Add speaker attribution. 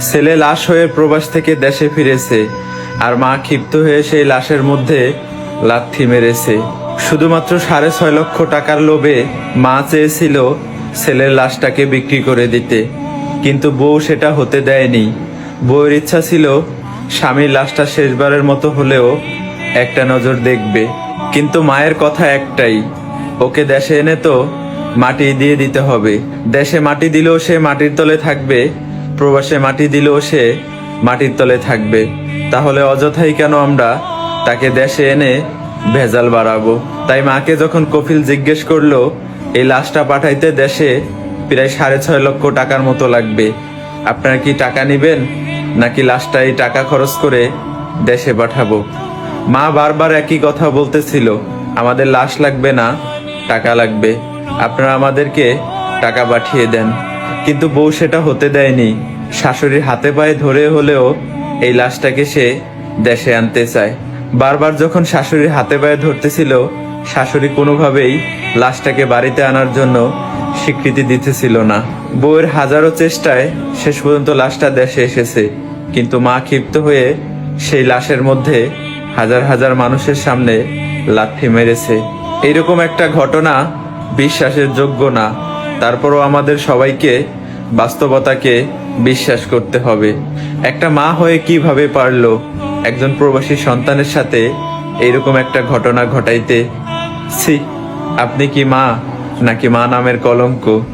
Speaker 1: ছেলে লাশ হয়ে প্রবাস থেকে দেশে ফিরেছে, আর মা ক্ষিপ্ত হয়ে সেই লাশের মধ্যে লাথি মেরেছে। শুধুমাত্র 6.5 লক্ষ টাকার লোভে মা চেয়েছিল ছেলের লাশটাকে বিক্রি করে দিতে, কিন্তু বউ সেটা হতে দেয়নি। বউয়ের ইচ্ছা ছিল স্বামীর লাশটা শেষবারের মতো হলেও একটা নজর দেখবে, কিন্তু মায়ের কথা একটাই, ওকে দেশে এনে তো মাটি দিয়ে দিতে হবে। দেশে মাটি দিলেও সে মাটির তলে থাকবে, প্রবাসে মাটি দিলেও সে মাটির তলে থাকবে। তাহলে অযথাই কেন আমরা তাকে দেশে এনে ভেজাল বাড়াবো? তাই মাকে যখন কফিল জিজ্ঞেস করলো এই লাশটা পাঠাইতে দেশে প্রায় 6.5 লক্ষ টাকার মতো লাগবে, আপনারা কি টাকা নেবেন নাকি লাশটা এই টাকা খরচ করে দেশে পাঠাবো? মা বারবার একই কথা বলতেছিল, আমাদের লাশ লাগবে না, টাকা লাগবে, আপনারা আমাদেরকে টাকা পাঠিয়ে দেন। কিন্তু বউ সেটা হতে দেয়নি। শাশুড়ির হাতে পায়ে ধরে হলেও এই লাশটাকে সে দেশে আনতে চায়। বারবার যখন শাশুড়ির হাতে পায়ে ধরতেছিল, শাশুড়ি কোনোভাবেই লাশটাকে বাড়িতে আনার জন্য স্বীকৃতি দিতেছিল না। বউয়ের হাজারো চেষ্টায় শেষ পর্যন্ত লাশটা দেশে এসেছে, কিন্তু মা ক্ষিপ্ত হয়ে সেই লাশের মধ্যে হাজার হাজার মানুষের সামনে লাথি মেরেছে। এইরকম একটা ঘটনা বিশ্বাসের যোগ্য না। তারপরও আমাদের সবাইকে বাস্তবতাকে বিশ্বাস করতে হবে। একটা মা হয়ে কিভাবে পারলো একজন প্রবাসী সন্তানের সাথে এইরকম একটা ঘটনা ঘটাইতে? ছি, আপনি কি মা নাকি মা নামের কলঙ্ক?